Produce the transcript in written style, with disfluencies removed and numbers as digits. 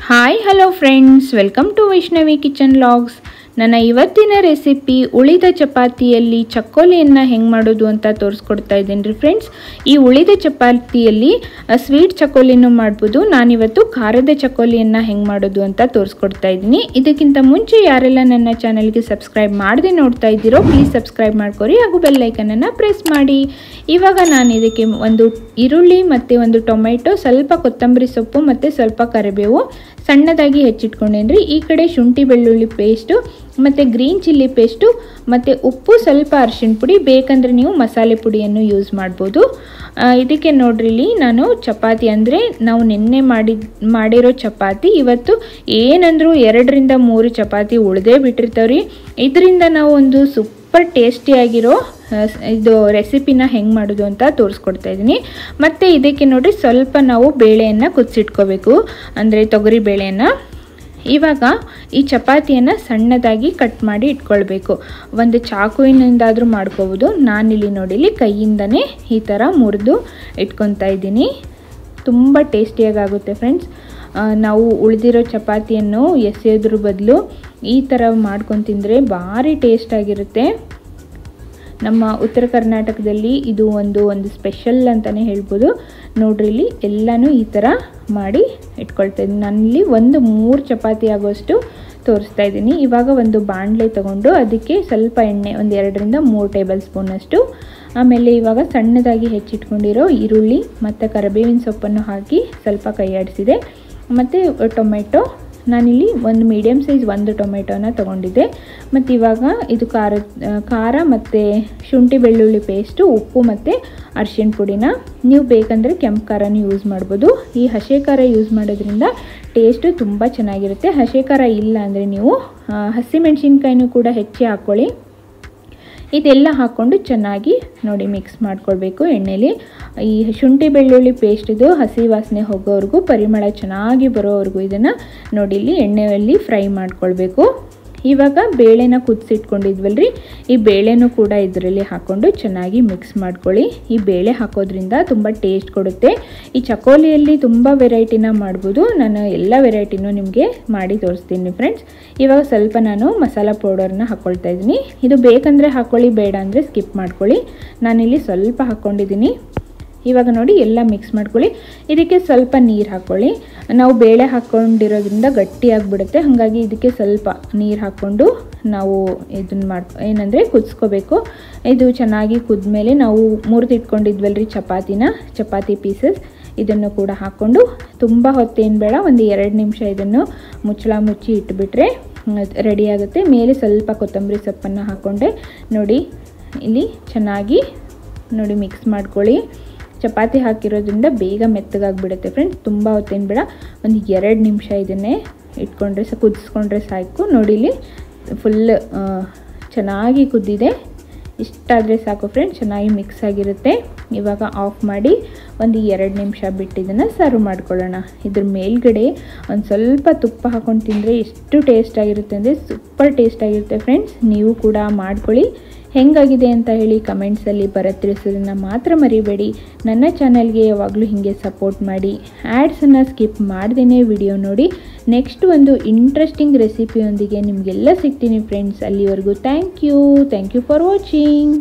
Hi hello friends, welcome to Vaishnavi kitchen vlogs. ನನ್ನ ಇವತ್ತಿನ recipe ಉಳಿದ ಚಪಾತಿಯಲ್ಲಿ ಚಕ್ಕೋಲಿಯನ್ನು ಹೆಂಗೆ ಮಾಡೋದು ಅಂತ ತೋರಿಸ್ಕೊಡ್ತಾ ಇದ್ದೀನಿ ರೀ ಫ್ರೆಂಡ್ಸ್. ಈ ಉಳಿದ ಚಪಾತಿಯಲ್ಲಿ ಸ್ವೀಟ್ ಚಕ್ಕೋಲಿನೂ ಮಾಡ್ಬೋದು. ನಾನಿವತ್ತು ಖಾರದ ಚಕ್ಕೋಲಿಯನ್ನು ಹೆಂಗೆ ಮಾಡೋದು ಅಂತ ತೋರಿಸ್ಕೊಡ್ತಾ ಇದ್ದೀನಿ. ಇದಕ್ಕಿಂತ ಮುಂಚೆ ಯಾರೆಲ್ಲ ನನ್ನ ಚಾನಲ್ಗೆ ಸಬ್ಸ್ಕ್ರೈಬ್ ಮಾಡದೆ ನೋಡ್ತಾ ಇದ್ದೀರೋ ಪ್ಲೀಸ್ ಸಬ್ಸ್ಕ್ರೈಬ್ ಮಾಡ್ಕೊರಿ ಹಾಗೂ ಬೆಲ್ ಐಕನನ್ನು ಪ್ರೆಸ್ ಮಾಡಿ. ಇವಾಗ ನಾನು ಇದಕ್ಕೆ ಒಂದು ಈರುಳ್ಳಿ ಮತ್ತು ಒಂದು ಟೊಮೆಟೊ, ಸ್ವಲ್ಪ ಕೊತ್ತಂಬರಿ ಸೊಪ್ಪು ಮತ್ತು ಸ್ವಲ್ಪ ಕರಿಬೇವು ಸಣ್ಣದಾಗಿ ಹೆಚ್ಚಿಟ್ಕೊಂಡೇನ್ರಿ. ಈ ಕಡೆ ಶುಂಠಿ ಬೆಳ್ಳುಳ್ಳಿ ಪೇಸ್ಟು ಮತ್ತು ಗ್ರೀನ್ ಚಿಲ್ಲಿ ಪೇಸ್ಟು ಮತ್ತು ಉಪ್ಪು, ಸ್ವಲ್ಪ ಅರಿಶಿಣ ಪುಡಿ, ಬೇಕಂದರೆ ನೀವು ಮಸಾಲೆ ಪುಡಿಯನ್ನು ಯೂಸ್ ಮಾಡ್ಬೋದು. ಇದಕ್ಕೆ ನೋಡ್ರಿ, ಇಲ್ಲಿ ನಾನು ಚಪಾತಿ ಅಂದರೆ ನಾವು ನಿನ್ನೆ ಮಾಡಿರೋ ಚಪಾತಿ ಇವತ್ತು ಏನಂದರೂ 2 ರಿಂದ 3 ಚಪಾತಿ ಉಳಿದೇ ಬಿಟ್ಟಿರ್ತಾವ್ರಿ. ಇದರಿಂದ ನಾವು ಒಂದು ಸೂಪರ್ ಟೇಸ್ಟಿಯಾಗಿರೋ ಇದು ರೆಸಿಪಿನ ಹೆಂಗೆ ಮಾಡೋದು ಅಂತ ತೋರಿಸ್ಕೊಡ್ತಾ ಇದ್ದೀನಿ. ಮತ್ತು ಇದಕ್ಕೆ ನೋಡಿರಿ, ಸ್ವಲ್ಪ ನಾವು ಬೇಳೆಯನ್ನು ಕುದಿಸಿಟ್ಕೋಬೇಕು, ಅಂದರೆ ತೊಗರಿ ಬೇಳೆಯನ್ನು. ಇವಾಗ ಈ ಚಪಾತಿಯನ್ನು ಸಣ್ಣದಾಗಿ ಕಟ್ ಮಾಡಿ ಇಟ್ಕೊಳ್ಬೇಕು. ಒಂದು ಚಾಕುವಿನಿಂದಾದರೂ ಮಾಡ್ಕೋಬೋದು. ನಾನಿಲ್ಲಿ ನೋಡಿಲಿ ಕೈಯಿಂದನೇ ಈ ಥರ ಮುರಿದು ಇಟ್ಕೊತಾ ಇದ್ದೀನಿ. ತುಂಬ ಟೇಸ್ಟಿಯಾಗುತ್ತೆ ಫ್ರೆಂಡ್ಸ್. ನಾವು ಉಳಿದಿರೋ ಚಪಾತಿಯನ್ನು ಎಸೆಯೋದ್ರ ಬದಲು ಈ ಥರ ಮಾಡ್ಕೊಂಡು ತಿಂದರೆ ಭಾರಿ ಟೇಸ್ಟಾಗಿರುತ್ತೆ. ನಮ್ಮ ಉತ್ತರ ಕರ್ನಾಟಕದಲ್ಲಿ ಇದು ಒಂದು ಸ್ಪೆಷಲ್ ಅಂತಲೇ ಹೇಳ್ಬೋದು. ನೋಡ್ರಿ, ಇಲ್ಲಿ ಎಲ್ಲನೂ ಈ ಥರ ಮಾಡಿ ಇಟ್ಕೊಳ್ತಾ ಇದ್ದೀನಿ. ನಾನಿಲ್ಲಿ 3 ಚಪಾತಿ ಆಗೋಷ್ಟು ತೋರಿಸ್ತಾ ಇದ್ದೀನಿ. ಇವಾಗ ಒಂದು ಬಾಣಲೆ ತೊಗೊಂಡು ಅದಕ್ಕೆ ಸ್ವಲ್ಪ ಎಣ್ಣೆ, ಒಂದು 2 ರಿಂದ 3 ಟೇಬಲ್ ಸ್ಪೂನಷ್ಟು, ಆಮೇಲೆ ಇವಾಗ ಸಣ್ಣದಾಗಿ ಹೆಚ್ಚಿಟ್ಕೊಂಡಿರೋ ಈರುಳ್ಳಿ ಮತ್ತು ಕರಿಬೇವಿನ ಸೊಪ್ಪನ್ನು ಹಾಕಿ ಸ್ವಲ್ಪ ಕೈಯಾಡಿಸಿದೆ. ಮತ್ತು ಟೊಮೆಟೊ, ನಾನಿಲ್ಲಿ ಒಂದು ಮೀಡಿಯಮ್ ಸೈಜ್ ಒಂದು ಟೊಮೆಟೊನ ತೊಗೊಂಡಿದ್ದೆ. ಮತ್ತು ಇವಾಗ ಇದು ಖಾರ ಮತ್ತು ಶುಂಠಿ ಬೆಳ್ಳುಳ್ಳಿ ಪೇಸ್ಟು, ಉಪ್ಪು ಮತ್ತು ಅರಿಶಿಣ ಪುಡಿನ, ನೀವು ಬೇಕಂದರೆ ಕೆಂಪು ಖಾರನೂ ಯೂಸ್ ಮಾಡ್ಬೋದು. ಈ ಹಸಿ ಖಾರ ಯೂಸ್ ಮಾಡೋದ್ರಿಂದ ಟೇಸ್ಟು ತುಂಬ ಚೆನ್ನಾಗಿರುತ್ತೆ. ಹಸಿ ಖಾರ ಇಲ್ಲ ಅಂದರೆ ನೀವು ಹಸಿಮೆಣ್ಸಿನ್ಕಾಯಿನೂ ಕೂಡ ಹೆಚ್ಚಿ ಹಾಕ್ಕೊಳ್ಳಿ. ಇದೆಲ್ಲ ಹಾಕ್ಕೊಂಡು ಚೆನ್ನಾಗಿ ನೋಡಿ ಮಿಕ್ಸ್ ಮಾಡ್ಕೊಳ್ಬೇಕು ಎಣ್ಣೆಲಿ. ಈ ಶುಂಠಿ ಬೆಳ್ಳುಳ್ಳಿ ಪೇಸ್ಟಿದು ಹಸಿ ವಾಸನೆ ಹೋಗೋವರೆಗೂ, ಪರಿಮಳ ಚೆನ್ನಾಗಿ ಬರೋವರೆಗೂ ಇದನ್ನು ನೋಡಿ ಇಲ್ಲಿ ಎಣ್ಣೆಯಲ್ಲಿ ಫ್ರೈ ಮಾಡ್ಕೊಳ್ಬೇಕು. ಇವಾಗ ಬೇಳೆನ ಕುದಿಸಿಟ್ಕೊಂಡಿದ್ವಲ್ರಿ, ಈ ಬೇಳೆನೂ ಕೂಡ ಇದರಲ್ಲಿ ಹಾಕ್ಕೊಂಡು ಚೆನ್ನಾಗಿ ಮಿಕ್ಸ್ ಮಾಡ್ಕೊಳ್ಳಿ. ಈ ಬೇಳೆ ಹಾಕೋದ್ರಿಂದ ತುಂಬ ಟೇಸ್ಟ್ ಕೊಡುತ್ತೆ. ಈ ಚಕೋಲಿಯಲ್ಲಿ ತುಂಬ ವೆರೈಟಿನ ಮಾಡ್ಬೋದು. ನಾನು ಎಲ್ಲ ವೆರೈಟಿನೂ ನಿಮಗೆ ಮಾಡಿ ತೋರಿಸ್ತೀನಿ ಫ್ರೆಂಡ್ಸ್. ಇವಾಗ ಸ್ವಲ್ಪ ನಾನು ಮಸಾಲ ಪೌಡರ್ನ ಹಾಕ್ಕೊಳ್ತಾ ಇದ್ದೀನಿ. ಇದು ಬೇಕಂದರೆ ಹಾಕ್ಕೊಳ್ಳಿ, ಬೇಡ ಅಂದರೆ ಸ್ಕಿಪ್ ಮಾಡ್ಕೊಳ್ಳಿ. ನಾನಿಲ್ಲಿ ಸ್ವಲ್ಪ ಹಾಕ್ಕೊಂಡಿದ್ದೀನಿ. ಇವಾಗ ನೋಡಿ ಎಲ್ಲ ಮಿಕ್ಸ್ ಮಾಡ್ಕೊಳ್ಳಿ. ಇದಕ್ಕೆ ಸ್ವಲ್ಪ ನೀರು ಹಾಕ್ಕೊಳ್ಳಿ. ನಾವು ಬೇಳೆ ಹಾಕ್ಕೊಂಡಿರೋದ್ರಿಂದ ಗಟ್ಟಿಯಾಗಿಬಿಡುತ್ತೆ, ಹಾಗಾಗಿ ಇದಕ್ಕೆ ಸ್ವಲ್ಪ ನೀರು ಹಾಕ್ಕೊಂಡು ನಾವು ಇದನ್ನು ಏನಂದರೆ ಕುದಿಸ್ಕೋಬೇಕು. ಇದು ಚೆನ್ನಾಗಿ ಕುದ್ಮೇಲೆ ನಾವು ಮುರಿದಿಟ್ಕೊಂಡಿದ್ವಲ್ರಿ ಚಪಾತಿ ಪೀಸಸ್, ಇದನ್ನು ಕೂಡ ಹಾಕ್ಕೊಂಡು ತುಂಬ ಹೊತ್ತೇನು ಬೇಡ, ಒಂದು 2 ನಿಮಿಷ ಇದನ್ನು ಮುಚ್ಚಿ ಇಟ್ಬಿಟ್ರೆ ರೆಡಿ ಆಗುತ್ತೆ. ಮೇಲೆ ಸ್ವಲ್ಪ ಕೊತ್ತಂಬರಿ ಸೊಪ್ಪನ್ನು ಹಾಕ್ಕೊಂಡೆ. ನೋಡಿ ಇಲ್ಲಿ ಚೆನ್ನಾಗಿ ನೋಡಿ ಮಿಕ್ಸ್ ಮಾಡ್ಕೊಳ್ಳಿ. ಚಪಾತಿ ಹಾಕಿರೋದ್ರಿಂದ ಬೇಗ ಮೆತ್ತಗಾಗಿಬಿಡುತ್ತೆ ಫ್ರೆಂಡ್ಸ್. ತುಂಬ ಹೊತ್ತೇನು ಬೇಡ, ಒಂದು 2 ನಿಮಿಷ ಇದನ್ನೇ ಕುದಿಸ್ಕೊಂಡ್ರೆ ಸಾಕು. ನೋಡಿ ಇಲ್ಲಿ ಫುಲ್ ಚೆನ್ನಾಗಿ ಕುದ್ದಿದೆ. ಇಷ್ಟಾದರೆ ಸಾಕು ಫ್ರೆಂಡ್ಸ್, ಚೆನ್ನಾಗಿ ಮಿಕ್ಸ್ ಆಗಿರುತ್ತೆ. ಇವಾಗ ಆಫ್ ಮಾಡಿ ಒಂದು 2 ನಿಮಿಷ ಬಿಟ್ಟು ಇದನ್ನು ಸರ್ವ್ ಮಾಡ್ಕೊಳ್ಳೋಣ. ಇದ್ರ ಮೇಲ್ಗಡೆ ಒಂದು ಸ್ವಲ್ಪ ತುಪ್ಪ ಹಾಕ್ಕೊಂಡು ತಿಂದರೆ ಎಷ್ಟು ಟೇಸ್ಟಾಗಿರುತ್ತೆ ಅಂದರೆ ಸೂಪರ್ ಟೇಸ್ಟಾಗಿರುತ್ತೆ ಫ್ರೆಂಡ್ಸ್. ನೀವು ಕೂಡ ಮಾಡ್ಕೊಳ್ಳಿ. ಹೆಂಗಾಗಿದೆ ಅಂತ ಹೇಳಿ ಕಮೆಂಟ್ಸಲ್ಲಿ ತಿಳಿಸೋದನ್ನು ಮಾತ್ರ ಮರಿಬೇಡಿ. ನನ್ನ ಚಾನಲ್ಗೆ ಯಾವಾಗಲೂ ಹೀಗೆ ಸಪೋರ್ಟ್ ಮಾಡಿ. ಆ್ಯಡ್ಸನ್ನು ಸ್ಕಿಪ್ ಮಾಡ್ದೇ ವಿಡಿಯೋ ನೋಡಿ. ನೆಕ್ಸ್ಟ್ ಒಂದು ಇಂಟ್ರೆಸ್ಟಿಂಗ್ ರೆಸಿಪಿಯೊಂದಿಗೆ ನಿಮಗೆಲ್ಲ ಸಿಗ್ತೀನಿ ಫ್ರೆಂಡ್ಸ್. ಅಲ್ಲಿವರೆಗೂ ಥ್ಯಾಂಕ್ ಯು ಫಾರ್ ವಾಚಿಂಗ್.